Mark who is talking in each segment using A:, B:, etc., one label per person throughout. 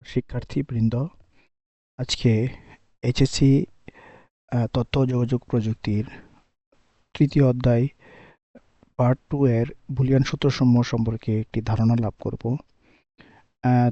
A: শিক্ষার্থীবৃন্দ, আজকে এইচএসসি তথ্য ও যোগাযোগ প্রযুক্তির তৃতীয় অধ্যায় পার্ট 2 এর বুলিয়ান সূত্রসমূহ সম্পর্কে একটি ধারণা লাভ করব।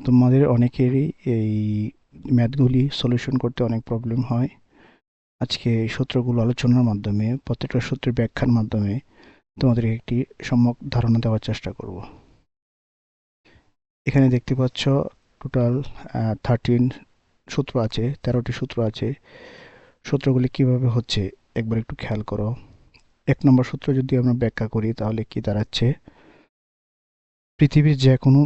A: তোমাদের অনেকেরই এই ম্যাথগুলি সলিউশন করতে অনেক প্রবলেম হয়। আজকে এই সূত্রগুলো আলোচনার মাধ্যমে, প্রত্যেকটা সূত্রের ব্যাখ্যার মাধ্যমে তোমাদের একটি সম্যক ধারণা দেওয়ার চেষ্টা করব। এখানে দেখতে পাচ্ছ টোটাল 13 সূত্র আছে, 13টি সূত্র আছে। সূত্রগুলি কিভাবে হচ্ছে একবার একটু খেয়াল করো। 1 নম্বর সূত্র যদি আমরা ব্যাখ্যা করি তাহলে কি দাঁড়াচ্ছে, পৃথিবীর যে কোনো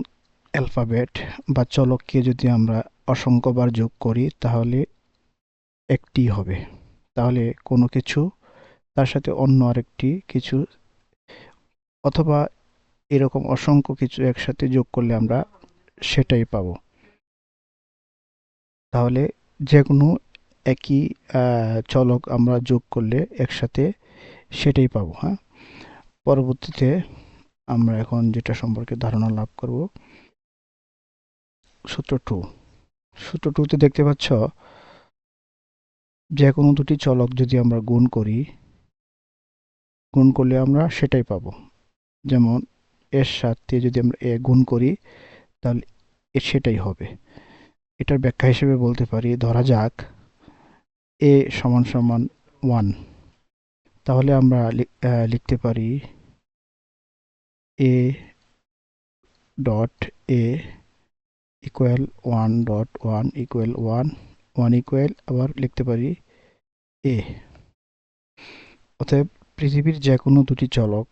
A: অ্যালফাবেট বা চলককে যদি আমরা অসংখ্যবার যোগ করি তাহলে একটি হবে। তাহলে কোনো কিছু তার সাথে অন্য আরেকটি কিছু অথবা এরকম অসংখ্য কিছু একসাথে যোগ করলে আমরা সেটাই পাবো। তাহলে যে কোনো একই চলক আমরা যোগ করলে একসাথে সেটাই পাবো। হ্যাঁ, পরবর্তীতে আমরা এখন যেটা সম্পর্কে ধারণা লাভ করব, সূত্র 2। সূত্র 2তে দেখতে পাচ্ছ যে কোনো দুটি চলক যদি আমরা গুণ করলে আমরা সেটাই পাবো। যেমন এর সাথে যদি আমরা এ গুণ করি তাহলে সেটাই হবে। এটার ব্যাখ্যা হিসেবে বলতে পারি, ধরা যাক এ সমান সমান 1, তাহলে আমরা লিখতে পারি A dot A equal 1 dot 1 equal 1 1 equal আবার লিখতে পারি এ। অতএব পৃথিবীর যে কোনো দুটি চলক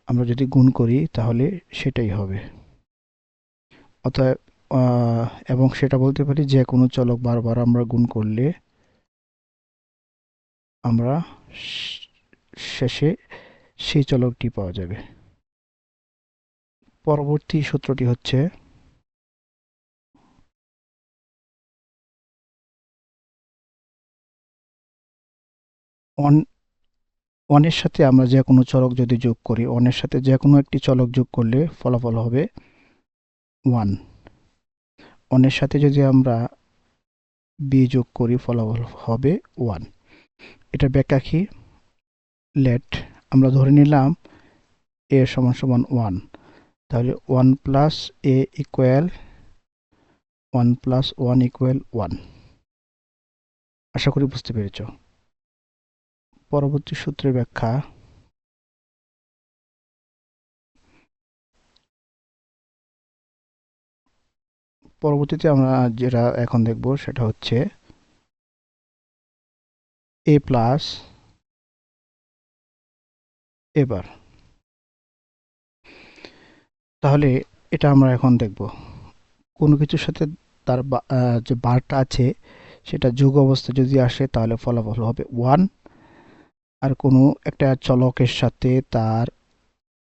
A: আমরা যদি গুণ করি তাহলে সেটাই হবে। অতএব এবং সেটা বলতে পারি যে কোনো চলক বারবার আমরা গুণ করলে আমরা শেষে সেই চলকটি পাওয়া যাবে। পরবর্তী সূত্রটি হচ্ছে ওয়ানের সাথে আমরা যে কোনো চলক যদি যোগ করি, ওয়ানের সাথে যে কোনো একটি চলক যোগ করলে ফলাফল হবে 1। ওয়ানের সাথে যদি আমরা বি যোগ করি ফলাফল হবে 1। এটা ব্যাখ্যা কি? লেট আমরা ধরে নিলাম এ সমান সমান 1, তাহলে 1 প্লাস এ ইকুয়াল 1 প্লাস 1 ইকুয়াল 1। আশা করি বুঝতে পেরেছ। পরবর্তী সূত্রের ব্যাখ্যা, পরবর্তীতে আমরা যেটা এখন দেখব সেটা হচ্ছে এ প্লাস এবার। তাহলে এটা আমরা এখন দেখব, কোনো কিছুর সাথে তার যে বারটা আছে সেটা যোগ অবস্থা যদি আসে তাহলে ফলাফল হবে 1, আর কোনো একটা চলকের সাথে তার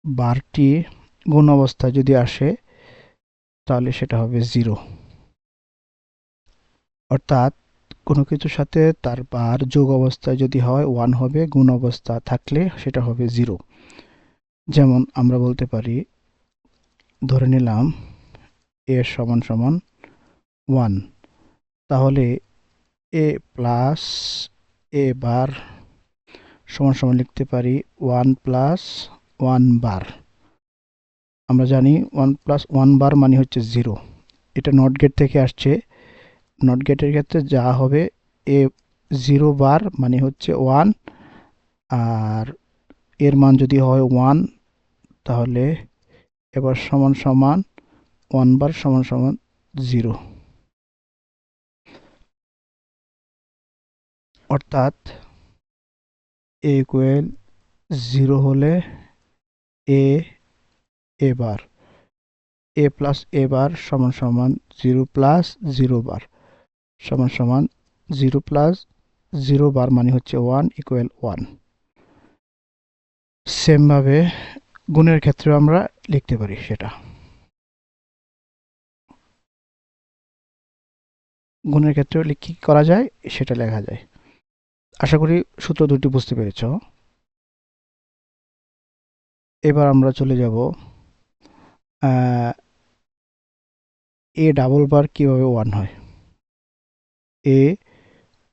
A: বারটি গুণ অবস্থা যদি আসে তাহলে সেটা হবে 0। অর্থাৎ কোনো কিছুর সাথে তার বার যোগ অবস্থায় যদি হয় 1 হবে, গুণ অবস্থা থাকলে সেটা হবে 0। যেমন আমরা বলতে পারি, ধরে নিলাম এ সমান সমান 1, তাহলে এ প্লাস এ বার সমান সমান লিখতে পারি 1 প্লাস 1 বার। আমরা জানি 1 প্লাস 1 বার মানে হচ্ছে 0। এটা নট গেট থেকে আসছে। নট গেটের ক্ষেত্রে যা হবে এ 0 বার মানে হচ্ছে 1, আর এর মান যদি হয় 1 তাহলে এবার সমান সমান 1 বার সমান সমান 0। অর্থাৎ এ ইকুয়াল 0 হলে এ বার, এ প্লাস এ বার সমান সমান 0 প্লাস 0 বার সমান সমান 0 প্লাস 0 বার মানে হচ্ছে 1 ইকুয়াল 1। সেম ভাবে গুণের ক্ষেত্রে আমরা লিখতে পারি, সেটা গুণের ক্ষেত্রে কি করা যায় সেটা লেখা যায়। আশা করি সূত্র দুটি বুঝতে পেরেছ। এবার আমরা চলে যাব এ ডাবল বার কিভাবে 1 হয়? এ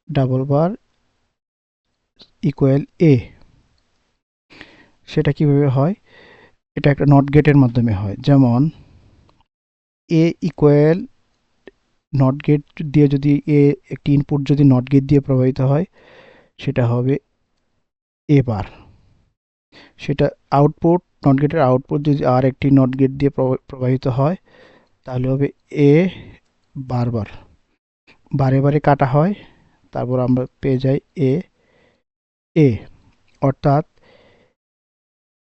A: ডাবল বার ইকুয়াল এ, সেটা কিভাবে হয়? এটা একটা নট গেটের মাধ্যমে হয়। যেমন এ ইকুয়াল নট গেট দিয়ে যদি একটি ইনপুট যদি নট গেট দিয়ে প্রবাহিত হয়, সেটা হবে এ বার। সেটা আউটপুট, নট গেটের আউটপুট যদি আর একটি নট গেট দিয়ে প্রবাহিত হয়, তাহলে হবে এ বারবার, বারে বারে কাটা হয়, তারপর আমরা পেয়ে যাই এ এ। অর্থাৎ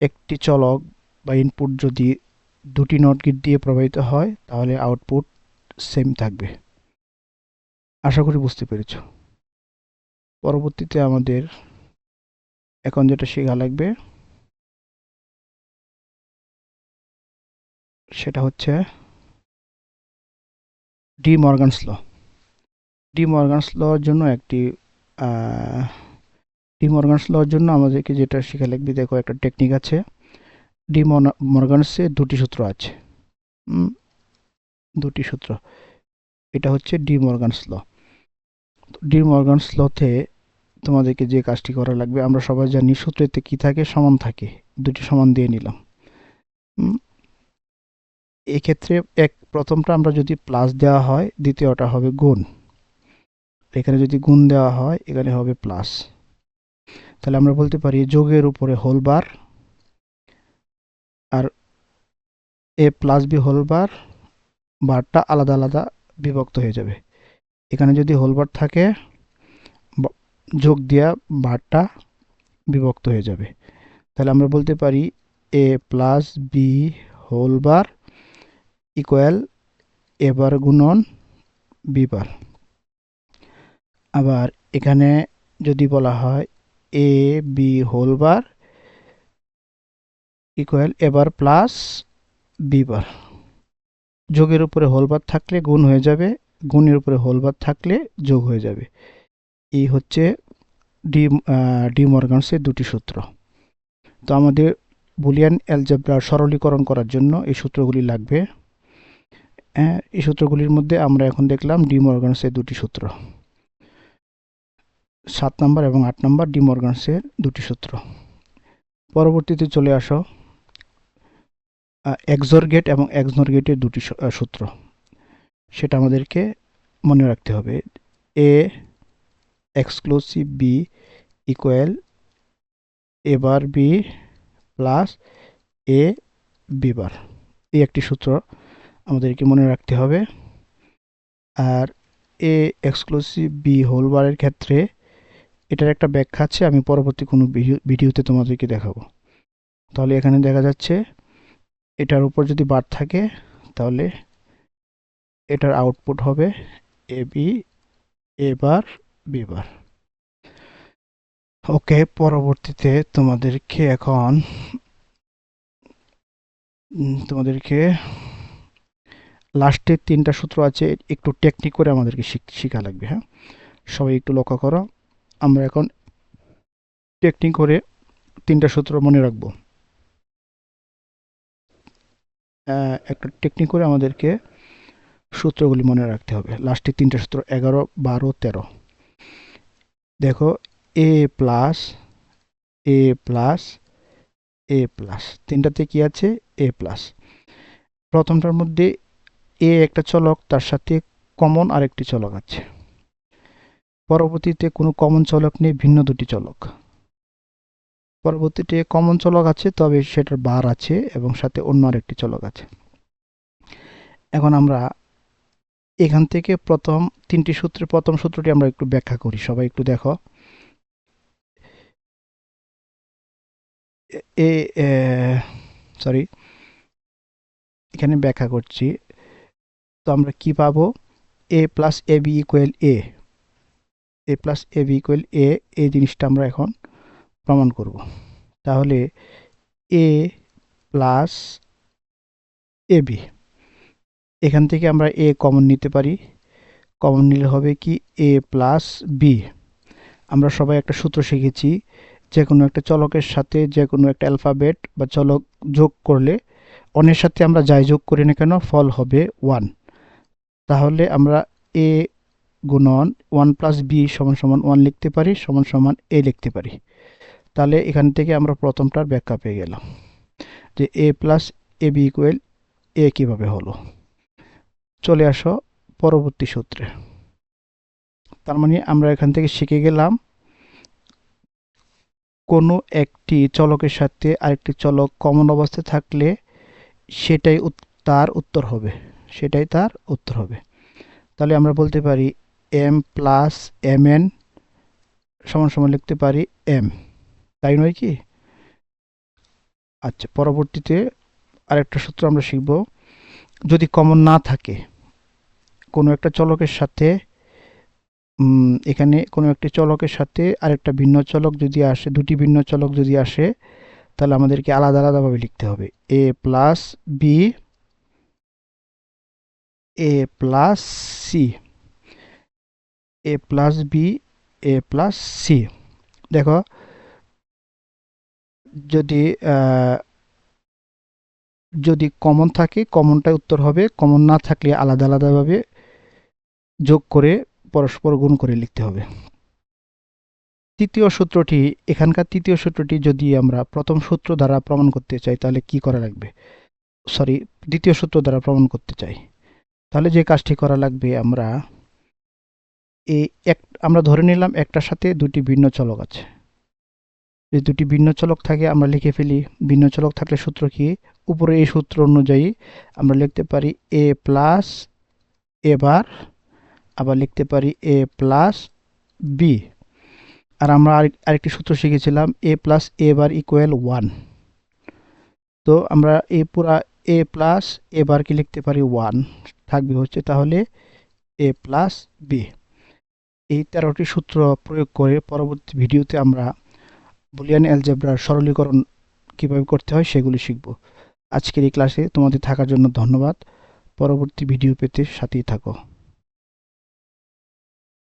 A: একটি চলক বা ইনপুট যদি দুটি নট গেট দিয়ে প্রবাহিত হয়, তাহলে আউটপুট সেম থাকবে। আশা করি বুঝতে পেরেছ। পরবর্তীতে আমাদের এখন যেটা শেখা লাগবে সেটা হচ্ছে ডি মর্গানস ল। ডি মর্গানস লর জন্য একটি ডি মর্গানস লর জন্য আমাদেরকে যেটা শেখা লাগবে, দেখো একটা টেকনিক আছে। ডি মর্গানসে দুটি সূত্র আছে, দুটি সূত্র। এটা হচ্ছে ডি মর্গানস ল। ডি মর্গানস লতে তোমাদেরকে যে কাজটি করা লাগবে, আমরা সবাই জানি সূত্রেতে কি থাকে, সমান থাকে। দুটি সমান দিয়ে নিলাম। এক্ষেত্রে প্রথমটা আমরা যদি প্লাস দেওয়া হয়, দ্বিতীয়টা হবে গুণ। এখানে যদি গুণ দেওয়া হয়, এখানে হবে প্লাস। তাহলে আমরা বলতে পারি যোগের উপরে হোল বার আর এ প্লাস বি হোল বার, বারটা আলাদা আলাদা বিভক্ত হয়ে যাবে। এখানে যদি হোল বার থাকে, যোগ দিয়া বারটা বিভক্ত হয়ে যাবে। তাহলে আমরা বলতে পারি A plus B whole bar equal A bar গুণন বি বার। আবার এখানে যদি বলা হয় A B whole bar equal A bar plus B bar. যোগের উপরে হোল বার থাকলে গুণ হয়ে যাবে, গুণের উপরে হোল বার থাকলে যোগ হয়ে যাবে। এই হচ্ছে ডি মর্গানসের দুটি সূত্র। তো আমাদের বুলিয়ান অ্যালজেব্রার সরলীকরণ করার জন্য এই সূত্রগুলি লাগবে। এই সূত্রগুলির মধ্যে আমরা এখন দেখলাম ডি মর্গানসের দুটি সূত্র, 7 নম্বর এবং 8 নম্বর ডি মর্গানসের দুটি সূত্র। পরবর্তীতে চলে আসো এক্সর গেট এবং এক্সনর গেটের দুটি সূত্র। সেটা আমাদেরকে মনে রাখতে হবে। A exclusive B equal A bar B plus A B bar. এই একটি সূত্র আমাদেরকে মনে রাখতে হবে। আর এ এক্সক্লুসিভ বি হোল বারের ক্ষেত্রে এটার একটা ব্যাখ্যা আছে, আমি পরবর্তী কোনো ভিডিওতে তোমাদেরকে দেখাবো। তাহলে এখানে দেখা যাচ্ছে এটার উপর যদি বার থাকে, তাহলে এটার আউটপুট হবে A B A bar B বার। ওকে, পরবর্তীতে তোমাদেরকে লাস্টের 3টা সূত্র আছে, একটু টেকনিক করে আমাদেরকে শেখা লাগবে। হ্যাঁ, সবাই একটু লক্ষ্য করো। আমরা এখন টেকনিক করে 3টা সূত্র মনে রাখবো। একটা টেকনিক করে আমাদেরকে সূত্রগুলি মনে রাখতে হবে। লাস্টের 3টা সূত্র 11, 12, 13। দেখো এ প্লাস এ প্লাস এ প্লাস, তিনটাতে কি আছে? এ প্লাস। প্রথমটার মধ্যে এ একটা চলক, তার সাথে কমন আরেকটি চলক আছে। পরবর্তীতে কোনো কমন চলক নেই, ভিন্ন দুটি চলক। পরবর্তীতে কমন চলক আছে, তবে সেটার বার আছে এবং সাথে অন্য আরেকটি চলক আছে। এখন আমরা এখান থেকে প্রথম 3টি সূত্রের প্রথম সূত্রটি আমরা একটু ব্যাখ্যা করি। সবাই একটু দেখো। সরি, এখানে ব্যাখ্যা করছি। তো আমরা কি পাবো? এ plus A B equal A, A plus A B equal এ, এই জিনিসটা আমরা এখন প্রমাণ করব। তাহলে এ প্লাস এ বি, এখান থেকে আমরা এ কমন নিতে পারি। কমন নিলে হবে কি? এ প্লাস বি। আমরা সবাই একটা সূত্র শিখেছি, যে কোনো একটা চলকের সাথে যে কোনো একটা অ্যালফাবেট বা চলক যোগ করলে অন্যের সাথে আমরা যাই যোগ করি না কেন, ফল হবে 1। তাহলে আমরা এ গুণন 1+b সমান সমান 1 লিখতে পারি, সমান সমান a লিখতে পারি। তাহলে এখান থেকে আমরা প্রথমটার ব্যাখ্যা পেয়ে গেলাম যে a plus ab equal a কিভাবে হলো। চলে আসো পরবর্তী সূত্রে। তার মানে আমরা এখান থেকে শিখে গেলাম কোনো একটি চলকের সাথে আরেকটি চলক কমন অবস্থায় থাকলে সেটাই তার উত্তর হবে, সেটাই তার উত্তর হবে। তাহলে আমরা বলতে পারি m প্লাস mn সমান সমান লিখতে পারি m, তাই নয় কি? আচ্ছা, পরবর্তীতে আরেকটা সূত্র আমরা শিখব। যদি কমন না থাকে কোনো একটা চলকের সাথে, এখানে কোনো একটি চলকের সাথে আরেকটা ভিন্ন চলক যদি আসে, দুটি ভিন্ন চলক যদি আসে, তাহলে আমাদেরকে আলাদা আলাদাভাবে লিখতে হবে। a plus B, a plus C, a plus B, a plus C. দেখো, যদি যদি কমন থাকে কমনটাই উত্তর হবে, কমন না থাকলে আলাদা আলাদাভাবে যোগ করে পরস্পর গুণ করে লিখতে হবে। তৃতীয় সূত্রটি, এখানকার তৃতীয় সূত্রটি যদি আমরা প্রথম সূত্র দ্বারা প্রমাণ করতে চাই তাহলে কি করা লাগবে? সরি, দ্বিতীয় সূত্র দ্বারা প্রমাণ করতে চাই, তাহলে যে কাজটি করা লাগবে, আমরা ধরে নিলাম একটার সাথে দুটি ভিন্ন চলক আছে। যদি দুটি ভিন্ন চলক থাকে আমরা লিখে ফেলি। ভিন্ন চলক থাকলে সূত্র কি? উপরে এই সূত্র অনুযায়ী আমরা লিখতে পারি a প্লাস a বার, আবার লিখতে পারি a প্লাস b। আর আমরা আরেকটি সূত্র শিখেছিলাম a plus a bar equal 1। তো আমরা পুরা a প্লাস a বারকে লিখতে পারি 1, থাকবে হচ্ছে তাহলে a প্লাস b। এই 13টি সূত্র প্রয়োগ করে পরবর্তী ভিডিওতে আমরা বুলিয়ান অ্যালজেব্রার সরলীকরণ কিভাবে করতে হয় সেগুলি শিখব। আজকের এই ক্লাসে তোমাদের থাকার জন্য ধন্যবাদ। পরবর্তী ভিডিও পেতে সাথেই থাকো।